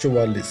44।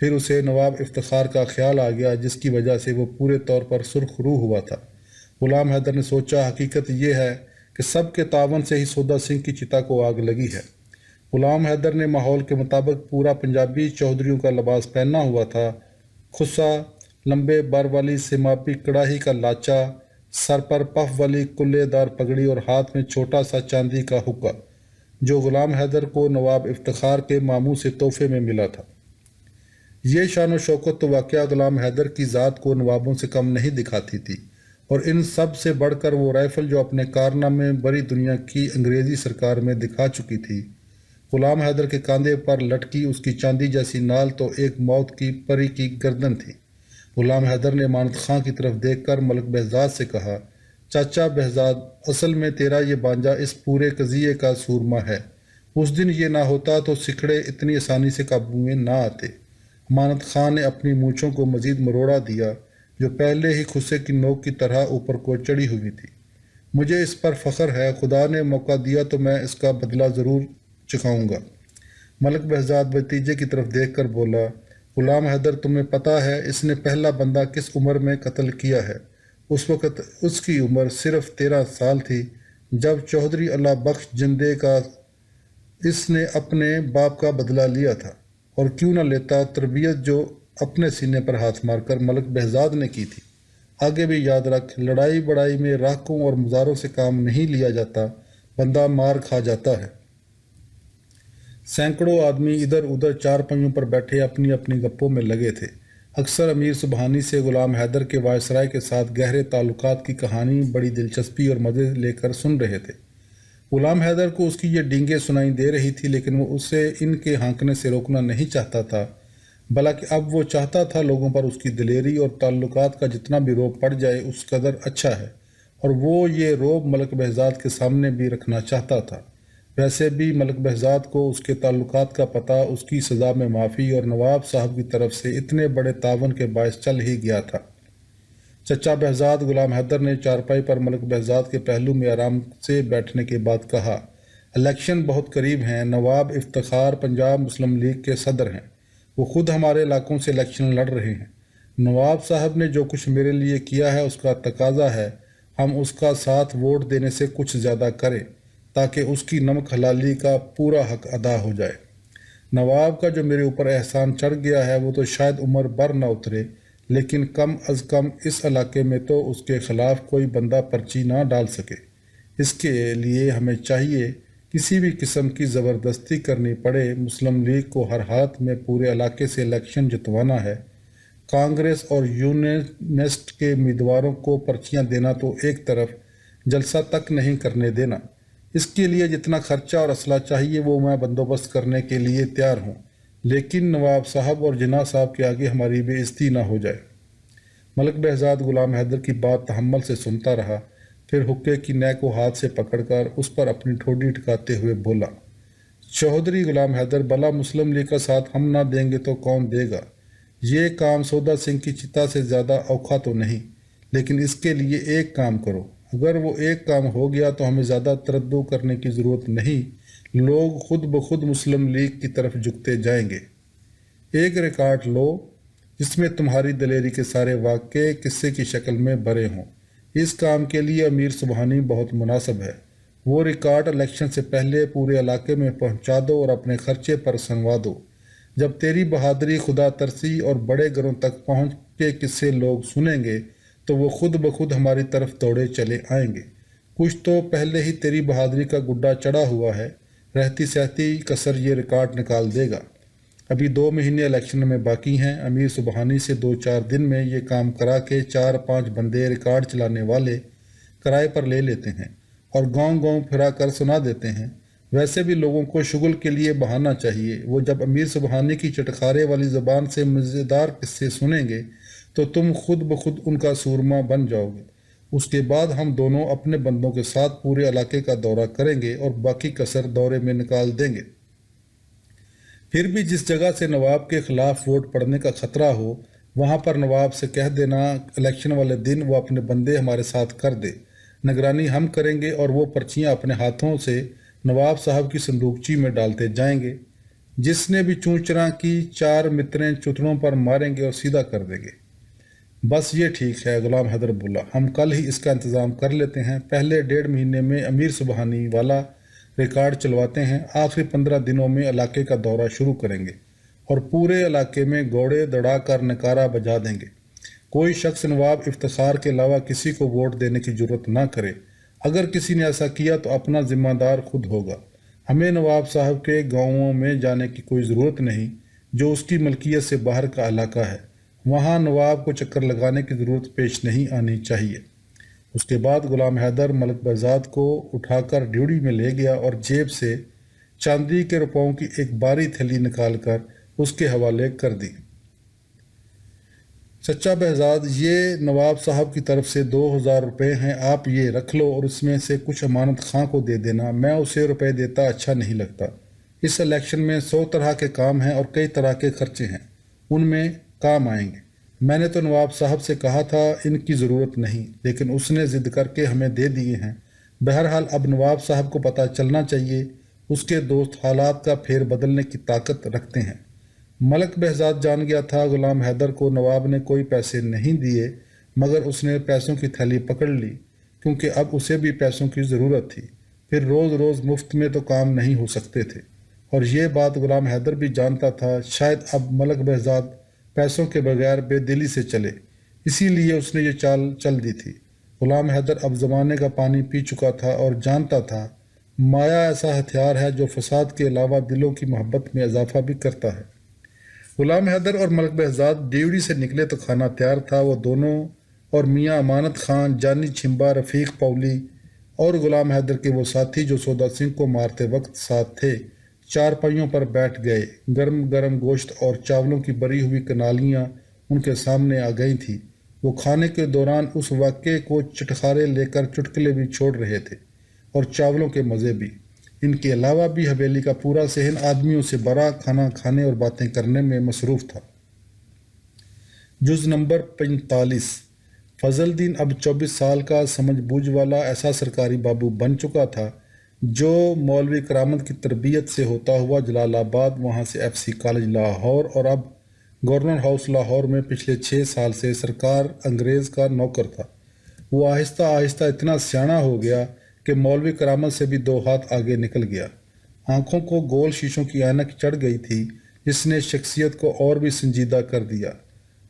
پھر اسے نواب افتخار کا خیال آ گیا، جس کی وجہ سے وہ پورے طور پر سرخ روح ہوا تھا۔ غلام حیدر نے سوچا، حقیقت یہ ہے کہ سب کے تعاون سے ہی سودا سنگھ کی چتا کو آگ لگی ہے۔ غلام حیدر نے ماحول کے مطابق پورا پنجابی چودھریوں کا لباس پہنا ہوا تھا، خصا، لمبے بر والی سیماپی کڑاہی کا لاچا، سر پر پف والی کلے دار پگڑی اور ہاتھ میں چھوٹا سا چاندی کا حقہ، جو غلام حیدر کو نواب افتخار کے ماموں سے تحفے میں ملا تھا۔ یہ شان و شوکت تو واقعہ غلام حیدر کی ذات کو نوابوں سے کم نہیں دکھاتی تھی، اور ان سب سے بڑھ کر وہ رائفل جو اپنے کارنامے بڑی دنیا کی انگریزی سرکار میں دکھا چکی تھی۔ غلام حیدر کے کاندھے پر لٹکی اس کی چاندی جیسی نال تو ایک موت کی پری کی گردن تھی۔ غلام حیدر نے امانت خاں کی طرف دیکھ کر ملک بہزاد سے کہا، چاچا بہزاد، اصل میں تیرا یہ بانجا اس پورے قضیے کا سورما ہے۔ اس دن یہ نہ ہوتا تو سکھڑے اتنی آسانی سے قابو میں نہ آتے۔ امانت خاں نے اپنی مونچھوں کو مزید مروڑا دیا، جو پہلے ہی خصے کی نوک کی طرح اوپر کو چڑھی ہوئی تھی۔ مجھے اس پر فخر ہے، خدا نے موقع دیا تو میں اس کا بدلہ ضرور چکھاؤں گا۔ ملک بہزاد بھتیجے کی طرف دیکھ کر بولا، غلام حیدر، تمہیں پتہ ہے اس نے پہلا بندہ کس عمر میں قتل کیا ہے؟ اس وقت اس کی عمر صرف 13 سال تھی، جب چودھری اللہ بخش جندے کا اس نے اپنے باپ کا بدلہ لیا تھا، اور کیوں نہ لیتا تربیت جو اپنے سینے پر ہاتھ مار کر ملک بہزاد نے کی تھی۔ آگے بھی یاد رکھ، لڑائی بڑائی میں راکھوں اور مزاروں سے کام نہیں لیا جاتا، بندہ مار کھا جاتا ہے۔ سینکڑوں آدمی ادھر ادھر چار پہیوں پر بیٹھے اپنی اپنی گپوں میں لگے تھے۔ اکثر امیر سبحانی سے غلام حیدر کے وائسرائے کے ساتھ گہرے تعلقات کی کہانی بڑی دلچسپی اور مزے لے کر سن رہے تھے۔ غلام حیدر کو اس کی یہ ڈینگیں سنائی دے رہی تھی، لیکن وہ اسے ان کے ہانکنے سے روکنا نہیں چاہتا تھا، بلکہ اب وہ چاہتا تھا لوگوں پر اس کی دلیری اور تعلقات کا جتنا بھی روب پڑ جائے اس قدر اچھا ہے، اور وہ یہ روب ملک بہزاد کے سامنے بھی رکھنا چاہتا تھا۔ ویسے بھی ملک بہزاد کو اس کے تعلقات کا پتہ اس کی سزا میں معافی اور نواب صاحب کی طرف سے اتنے بڑے تعاون کے باعث چل ہی گیا تھا۔ چچا بہزاد، غلام حیدر نے چارپائی پر ملک بہزاد کے پہلو میں آرام سے بیٹھنے کے بعد کہا، الیکشن بہت قریب ہیں۔ نواب افتخار پنجاب مسلم لیگ کے صدر ہیں، وہ خود ہمارے علاقوں سے الیکشن لڑ رہے ہیں۔ نواب صاحب نے جو کچھ میرے لیے کیا ہے اس کا تقاضا ہے ہم اس کا ساتھ ووٹ دینے سے کچھ زیادہ کریں، تاکہ اس کی نمک حلالی کا پورا حق ادا ہو جائے۔ نواب کا جو میرے اوپر احسان چڑھ گیا ہے وہ تو شاید عمر بھر نہ اترے، لیکن کم از کم اس علاقے میں تو اس کے خلاف کوئی بندہ پرچی نہ ڈال سکے۔ اس کے لیے ہمیں چاہیے کسی بھی قسم کی زبردستی کرنی پڑے، مسلم لیگ کو ہر حالت میں پورے علاقے سے الیکشن جتوانا ہے۔ کانگریس اور یونینسٹ کے امیدواروں کو پرچیاں دینا تو ایک طرف، جلسہ تک نہیں کرنے دینا۔ اس کے لیے جتنا خرچہ اور اسلحہ چاہیے وہ میں بندوبست کرنے کے لیے تیار ہوں، لیکن نواب صاحب اور جناح صاحب کے آگے ہماری بے عزتی نہ ہو جائے۔ ملک بہزاد غلام حیدر کی بات تحمل سے سنتا رہا، پھر حقے کی نہ کو ہاتھ سے پکڑ کر اس پر اپنی ٹھوڈی ٹکاتے ہوئے بولا، چودھری غلام حیدر، بھلا مسلم لیگ کا ساتھ ہم نہ دیں گے تو کون دے گا؟ یہ کام سودا سنگھ کی چتا سے زیادہ اوکھا تو نہیں، لیکن اس کے لیے ایک کام کرو۔ اگر وہ ایک کام ہو گیا تو ہمیں زیادہ تردد کرنے کی ضرورت نہیں، لوگ خود بخود مسلم لیگ کی طرف جھکتے جائیں گے۔ ایک ریکارڈ لو جس میں تمہاری دلیری کے سارے واقعے قصے کی شکل میں بھرے ہوں۔ اس کام کے لیے امیر سبحانی بہت مناسب ہے۔ وہ ریکارڈ الیکشن سے پہلے پورے علاقے میں پہنچا دو اور اپنے خرچے پر سنوا دو۔ جب تیری بہادری، خدا ترسی اور بڑے گھروں تک پہنچ کے قصے لوگ سنیں گے تو وہ خود بخود ہماری طرف دوڑے چلے آئیں گے۔ کچھ تو پہلے ہی تیری بہادری کا گڈا چڑھا ہوا ہے، رہتی سہتی کسر یہ ریکارڈ نکال دے گا۔ ابھی 2 مہینے الیکشن میں باقی ہیں۔ امیر سبحانی سے 2-4 دن میں یہ کام کرا کے 4-5 بندے ریکارڈ چلانے والے کرائے پر لے لیتے ہیں اور گاؤں گاؤں پھرا کر سنا دیتے ہیں۔ ویسے بھی لوگوں کو شغل کے لیے بہانا چاہیے۔ وہ جب امیر سبحانی کی چٹخارے والی زبان سے مزیدار قصے سنیں گے تو تم خود بخود ان کا سورما بن جاؤ گے۔ اس کے بعد ہم دونوں اپنے بندوں کے ساتھ پورے علاقے کا دورہ کریں گے اور باقی کسر دورے میں نکال دیں گے۔ پھر بھی جس جگہ سے نواب کے خلاف ووٹ پڑنے کا خطرہ ہو، وہاں پر نواب سے کہہ دینا الیکشن والے دن وہ اپنے بندے ہمارے ساتھ کر دے، نگرانی ہم کریں گے اور وہ پرچیاں اپنے ہاتھوں سے نواب صاحب کی صندوقچی میں ڈالتے جائیں گے۔ جس نے بھی چونچرا کی 4 متریں چتروں پر ماریں گے اور سیدھا کر دیں گے۔ بس یہ ٹھیک ہے، غلام حیدر بولا، ہم کل ہی اس کا انتظام کر لیتے ہیں۔ پہلے 1.5 مہینے میں امیر سبحانی والا ریکارڈ چلواتے ہیں، آخری 15 دنوں میں علاقے کا دورہ شروع کریں گے اور پورے علاقے میں گھوڑے دوڑا کر نکارہ بجا دیں گے۔ کوئی شخص نواب افتخار کے علاوہ کسی کو ووٹ دینے کی جرت نہ کرے۔ اگر کسی نے ایسا کیا تو اپنا ذمہ دار خود ہوگا۔ ہمیں نواب صاحب کے گاؤں میں جانے کی کوئی ضرورت نہیں، جو اس کی ملکیت سے باہر کا علاقہ ہے۔ وہاں نواب کو چکر لگانے کی ضرورت پیش نہیں آنی چاہیے۔ اس کے بعد غلام حیدر ملک بہزاد کو اٹھا کر ڈیوڑی میں لے گیا اور جیب سے چاندی کے روپوں کی ایک باری تھیلی نکال کر اس کے حوالے کر دی۔ چچا بہزاد، یہ نواب صاحب کی طرف سے 2000 روپے ہیں، آپ یہ رکھ لو اور اس میں سے کچھ امانت خاں کو دے دینا۔ میں اسے روپے دیتا اچھا نہیں لگتا۔ اس الیکشن میں 100 طرح کے کام ہیں اور کئی طرح کے خرچے ہیں، ان میں کام آئیں گے۔ میں نے تو نواب صاحب سے کہا تھا ان کی ضرورت نہیں، لیکن اس نے ضد کر کے ہمیں دے دیے ہیں۔ بہرحال اب نواب صاحب کو پتہ چلنا چاہیے، اس کے دوست حالات کا پھیر بدلنے کی طاقت رکھتے ہیں۔ ملک بہزاد جان گیا تھا غلام حیدر کو نواب نے کوئی پیسے نہیں دیے، مگر اس نے پیسوں کی تھیلی پکڑ لی، کیونکہ اب اسے بھی پیسوں کی ضرورت تھی۔ پھر روز روز مفت میں تو کام نہیں ہو سکتے تھے، اور یہ بات غلام حیدر بھی جانتا تھا۔ شاید اب ملک بہزاد پیسوں کے بغیر بے دلی سے چلے، اسی لیے اس نے یہ چال چل دی تھی۔ غلام حیدر اب زمانے کا پانی پی چکا تھا اور جانتا تھا مایا ایسا ہتھیار ہے جو فساد کے علاوہ دلوں کی محبت میں اضافہ بھی کرتا ہے۔ غلام حیدر اور ملک بہزاد ڈیوڑی سے نکلے تو کھانا تیار تھا۔ وہ دونوں اور میاں امانت خان، جانی چھمبا، رفیق پولی اور غلام حیدر کے وہ ساتھی جو سودا سنگھ کو مارتے وقت ساتھ تھے، چارپائیوں پر بیٹھ گئے۔ گرم گرم گوشت اور چاولوں کی بری ہوئی کنالیاں ان کے سامنے آ گئی تھیں۔ وہ کھانے کے دوران اس واقعے کو چٹخارے لے کر چٹکلے بھی چھوڑ رہے تھے اور چاولوں کے مزے بھی۔ ان کے علاوہ بھی حویلی کا پورا صحن آدمیوں سے بھرا کھانا کھانے اور باتیں کرنے میں مصروف تھا۔ جز نمبر 45۔ فضل الدین اب 24 سال کا سمجھ بوجھ والا ایسا سرکاری بابو بن چکا تھا جو مولوی کرامت کی تربیت سے ہوتا ہوا جلال آباد، وہاں سے FC کالج لاہور اور اب گورنر ہاؤس لاہور میں پچھلے 6 سال سے سرکار انگریز کا نوکر تھا۔ وہ آہستہ آہستہ اتنا سیاںا ہو گیا کہ مولوی کرامت سے بھی 2 ہاتھ آگے نکل گیا۔ آنکھوں کو گول شیشوں کی اینک چڑھ گئی تھی، جس نے شخصیت کو اور بھی سنجیدہ کر دیا۔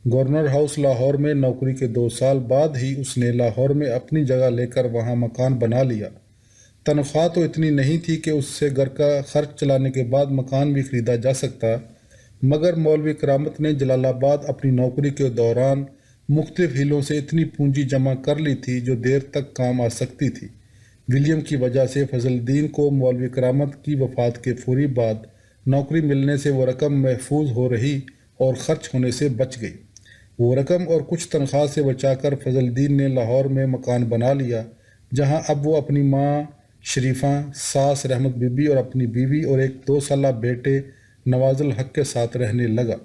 گورنر ہاؤس لاہور میں نوکری کے 2 سال بعد ہی اس نے لاہور میں اپنی جگہ لے کر وہاں مکان بنا لیا۔ تنخواہ تو اتنی نہیں تھی کہ اس سے گھر کا خرچ چلانے کے بعد مکان بھی خریدا جا سکتا، مگر مولوی کرامت نے جلال آباد اپنی نوکری کے دوران مختلف ہیلوں سے اتنی پونجی جمع کر لی تھی جو دیر تک کام آ سکتی تھی۔ ولیم کی وجہ سے فضل الدین کو مولوی کرامت کی وفات کے فوری بعد نوکری ملنے سے وہ رقم محفوظ ہو رہی اور خرچ ہونے سے بچ گئی۔ وہ رقم اور کچھ تنخواہ سے بچا کر فضل الدین نے لاہور میں مکان بنا لیا، جہاں اب وہ اپنی ماں شریفہ، ساس رحمت بی بی اور اپنی بیوی اور ایک 2 سالہ بیٹے نواز الحق کے ساتھ رہنے لگا۔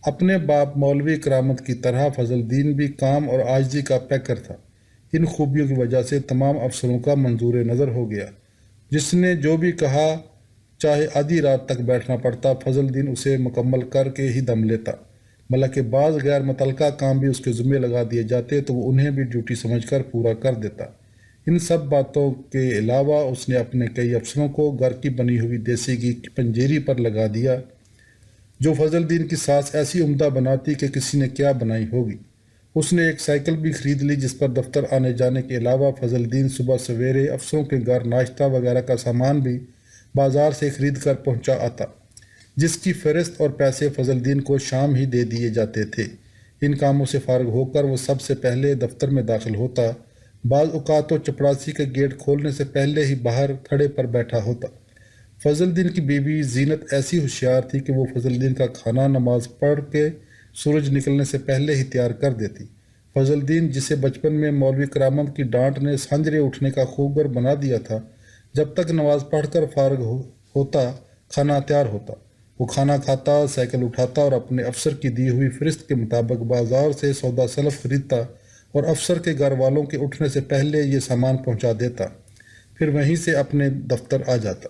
اپنے باپ مولوی کرامت کی طرح فضل الدین بھی کام اور عاجزی کا پیکر تھا۔ ان خوبیوں کی وجہ سے تمام افسروں کا منظور نظر ہو گیا۔ جس نے جو بھی کہا، چاہے آدھی رات تک بیٹھنا پڑتا، فضل الدین اسے مکمل کر کے ہی دم لیتا۔ بلکہ بعض غیر متعلقہ کام بھی اس کے ذمے لگا دیے جاتے تو وہ انہیں بھی ڈیوٹی سمجھ کر پورا کر دیتا۔ ان سب باتوں کے علاوہ اس نے اپنے کئی افسروں کو گھر کی بنی ہوئی دیسی گھی کی پنجیری پر لگا دیا، جو فضل الدین کی ساس ایسی عمدہ بناتی کہ کسی نے کیا بنائی ہوگی۔ اس نے ایک سائیکل بھی خرید لی جس پر دفتر آنے جانے کے علاوہ فضل الدین صبح سویرے افسروں کے گھر ناشتہ وغیرہ کا سامان بھی بازار سے خرید کر پہنچا آتا، جس کی فہرست اور پیسے فضل الدین کو شام ہی دے دیے جاتے تھے۔ ان کاموں سے فارغ ہو کر وہ سب سے پہلے دفتر میں داخل ہوتا، بعض اوقات تو چپڑاسی کے گیٹ کھولنے سے پہلے ہی باہر تھڑے پر بیٹھا ہوتا۔ فضل الدین کی بیوی زینت ایسی ہوشیار تھی کہ وہ فضل الدین کا کھانا نماز پڑھ کے سورج نکلنے سے پہلے ہی تیار کر دیتی۔ فضل الدین، جسے بچپن میں مولوی کرامت کی ڈانٹ نے سنجرے اٹھنے کا خوگر بنا دیا تھا، جب تک نماز پڑھ کر فارغ ہوتا کھانا تیار ہوتا۔ وہ کھانا کھاتا، سائیکل اٹھاتا اور اپنے افسر کی دی ہوئی فہرست کے مطابق بازار سے سودا سلف خریدتا اور افسر کے گھر والوں کے اٹھنے سے پہلے یہ سامان پہنچا دیتا، پھر وہیں سے اپنے دفتر آ جاتا۔